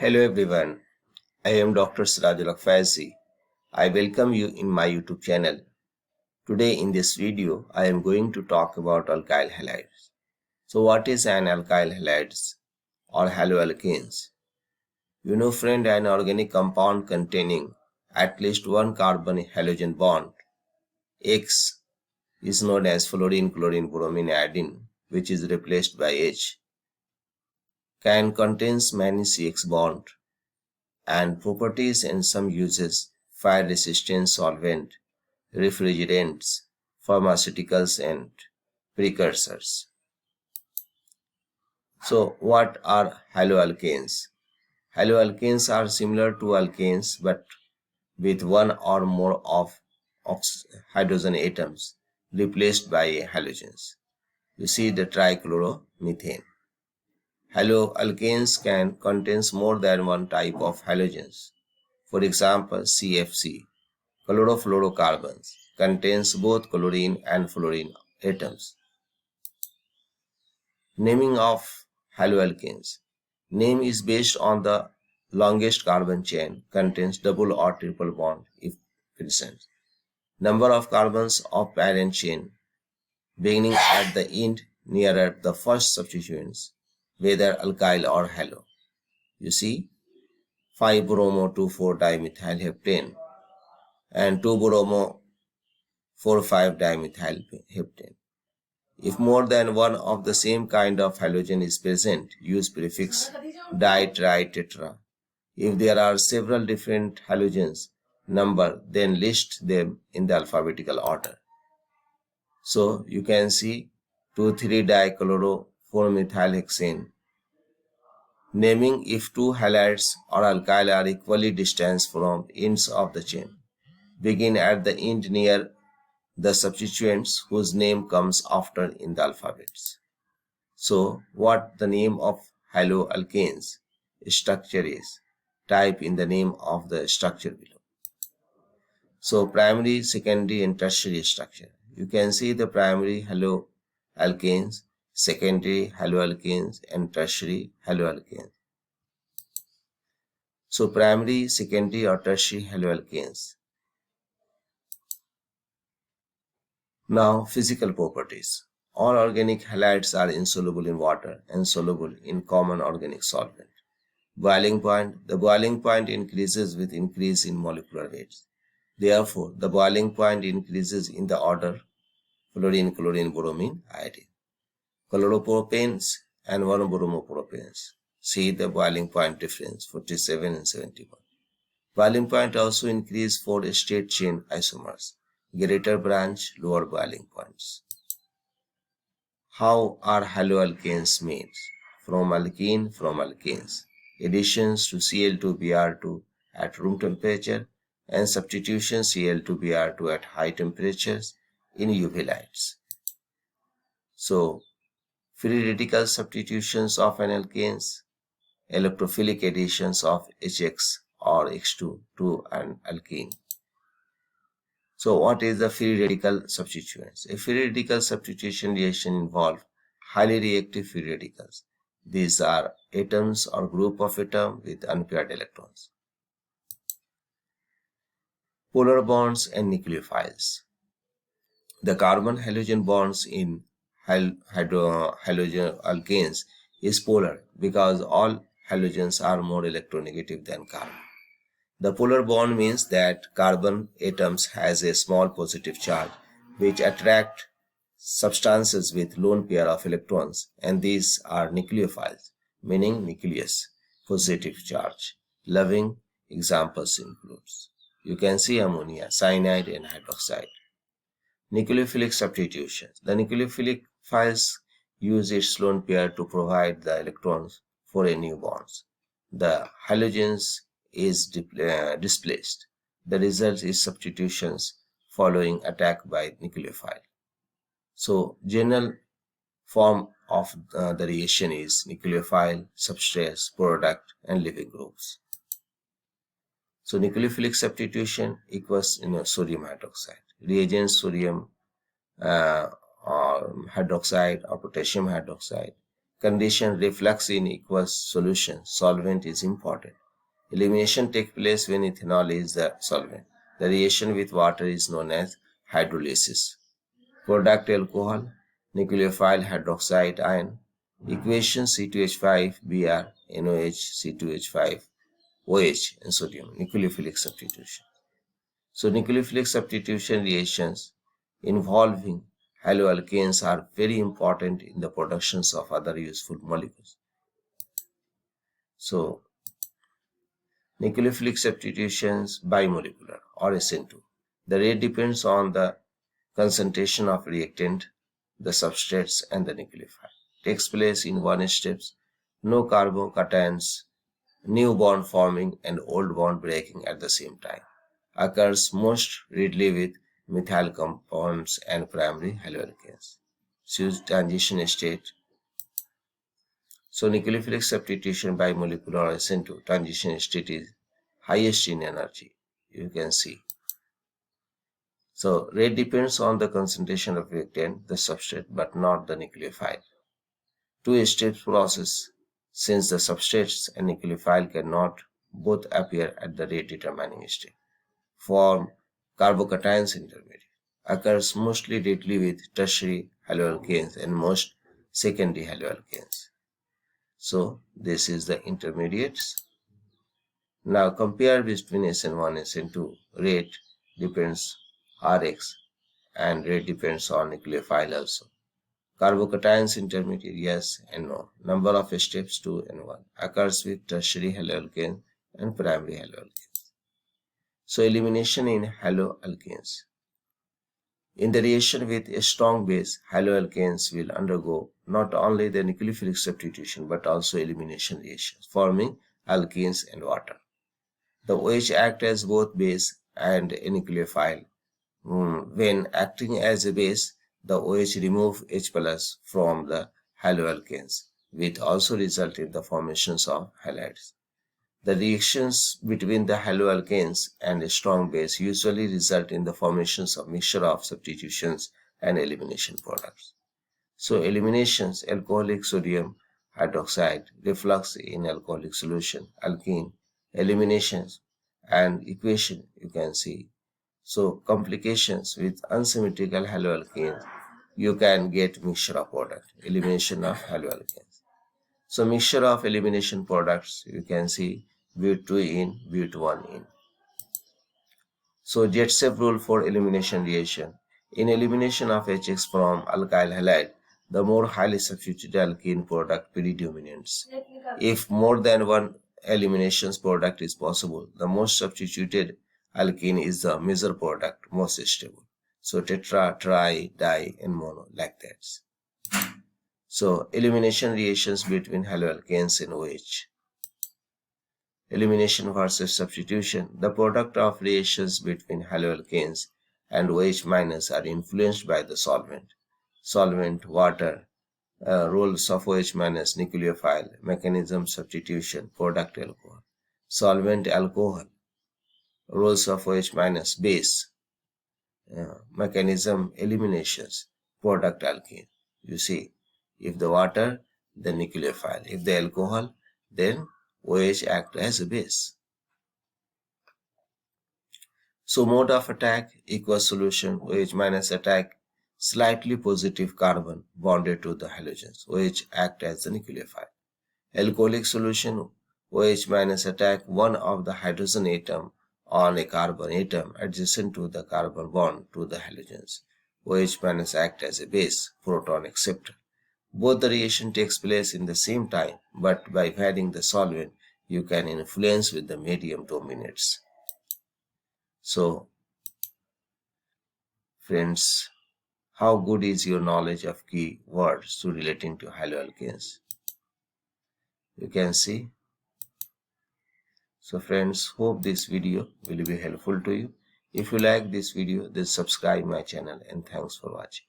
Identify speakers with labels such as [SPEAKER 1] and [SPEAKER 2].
[SPEAKER 1] Hello everyone, I am Dr. Sirajul Faizi. I welcome you in my YouTube channel. Today in this video, I am going to talk about alkyl halides. So what is an alkyl halides or haloalkanes? You know friend, an organic compound containing at least one carbon halogen bond, X, is known as fluorine, chlorine, bromine, iodine, which is replaced by H, can contains many CX bond and properties and some uses: fire resistant solvent, refrigerants, pharmaceuticals and precursors. So what are haloalkanes? Haloalkanes are similar to alkanes but with one or more of hydrogen atoms replaced by halogens. You see the trichloromethane. Haloalkanes can contain more than one type of halogens. For example, CFC, chlorofluorocarbons, contains both chlorine and fluorine atoms. Naming of haloalkanes. Name is based on the longest carbon chain, contains double or triple bond if present. Number of carbons of parent chain beginning at the end nearer the first substituents, whether alkyl or halo. You see, 5-bromo-2,4-dimethylheptane and 2-bromo-4,5-dimethylheptane. If more than one of the same kind of halogen is present, use prefix di, tri, tetra. If there are several different halogens, number, then list them in the alphabetical order. So you can see 2,3-dichloro-4-methylhexane. Naming if two halides or alkyl are equally distant from ends of the chain. Begin at the end near the substituents whose name comes after in the alphabets. So what the name of haloalkanes structure is, type in the name of the structure below. So primary, secondary and tertiary structure. You can see the primary haloalkanes, secondary haloalkanes and tertiary haloalkanes. So primary, secondary or tertiary haloalkanes. Now physical properties. All organic halides are insoluble in water and soluble in common organic solvent. Boiling point. The boiling point increases with increase in molecular weights. Therefore, the boiling point increases in the order fluorine, chlorine, bromine, iodine. Chloropropanes and 1-bromopropanes. See the boiling point difference 47 and 71. Boiling point also increase for straight chain isomers. Greater branch, lower boiling points. How are haloalkanes made? From alkanes. Additions to Cl2Br2 at room temperature and substitution Cl2Br2 at high temperatures in UV lights. So, free radical substitutions of an alkanes, electrophilic additions of HX or X2 to an alkene. So what is the free radical substituents? A free radical substitution reaction involves highly reactive free radicals. These are atoms or group of atoms with unpaired electrons. Polar bonds and nucleophiles. The carbon-halogen bonds in halogen alkanes is polar because all halogens are more electronegative than carbon. The polar bond means that carbon atoms has a small positive charge which attract substances with lone pair of electrons, and these are nucleophiles, meaning nucleus, positive charge. Loving examples includes. You can see ammonia, cyanide and hydroxide. Nucleophilic substitutions. The nucleophilic philes use its lone pair to provide the electrons for a new bonds. The halogens is displaced. The result is substitutions following attack by nucleophile. So general form of the reaction is nucleophile, substrate, product and living groups. So nucleophilic substitution equals sodium hydroxide. Reagents sodium or hydroxide or potassium hydroxide. condition reflux in aqueous solution, solvent is important. Elimination takes place when ethanol is the solvent. The reaction with water is known as hydrolysis. Product alcohol, nucleophile hydroxide ion, equation C2H5Br, NOH, C2H5, OH, and sodium, nucleophilic substitution. So nucleophilic substitution reactions involving haloalkanes are very important in the productions of other useful molecules. So nucleophilic substitutions bimolecular or SN2. The rate depends on the concentration of reactant, the substrates, and the nucleophile. Takes place in one steps, no carbocations, new bond forming and old bond breaking at the same time. Occurs most readily with methyl compounds and primary haloalkanes. Choose transition state. So nucleophilic substitution bimolecular SN2 transition state is highest in energy. You can see. So rate depends on the concentration of reactant, the substrate, but not the nucleophile. Two-step process, since the substrates and nucleophile cannot both appear at the rate determining state. Form carbocations intermediate. Occurs mostly readily with tertiary haloalkanes and most secondary haloalkanes. So this is the intermediates. Now compare between SN1 and SN2. Rate depends Rx and rate depends on nucleophile also. Carbocations intermediate, yes and no. Number of steps 2 and 1. Occurs with tertiary haloalkane and primary haloalkanes. So elimination in haloalkanes. In the reaction with a strong base, haloalkanes will undergo not only the nucleophilic substitution but also elimination reactions, forming alkenes and water. The OH acts as both base and a nucleophile. When acting as a base, the OH remove H plus from the haloalkanes, which also result in the formations of halides. The reactions between the haloalkanes and a strong base usually result in the formations of mixture of substitutions and elimination products. So eliminations: alcoholic sodium hydroxide, reflux in alcoholic solution, alkene, eliminations, and equation you can see. So complications with unsymmetrical haloalkanes, you can get mixture of product, elimination of haloalkanes. So mixture of elimination products, you can see but2 in, but1 in. So Jet-Safe rule for elimination reaction. In elimination of HX from alkyl halide, the more highly substituted alkene product predominates. If more than one eliminations product is possible, the most substituted alkene is the major product, most stable. So tetra, tri, di, and mono, like that. So elimination reactions between haloalkanes and OH. Elimination versus substitution. The product of reactions between haloalkanes and OH minus are influenced by the solvent. Solvent, water, roles of OH minus, nucleophile, mechanism substitution, product alcohol. Solvent, alcohol, roles of OH minus, base, mechanism, eliminations, product alkene. You see, if the water, then nucleophile. If the alcohol, then OH act as a base. So mode of attack, aqueous solution, OH minus attack, slightly positive carbon bonded to the halogens. OH act as the nucleophile. Alcoholic solution, OH minus attack one of the hydrogen atom on a carbon atom adjacent to the carbon bond to the halogens. OH minus act as a base, proton acceptor. Both the reaction takes place in the same time, but by adding the solvent, you can influence with the medium dominates. So, friends, how good is your knowledge of key words to relating to haloalkanes? You can see. So friends, hope this video will be helpful to you. If you like this video, then subscribe my channel, and thanks for watching.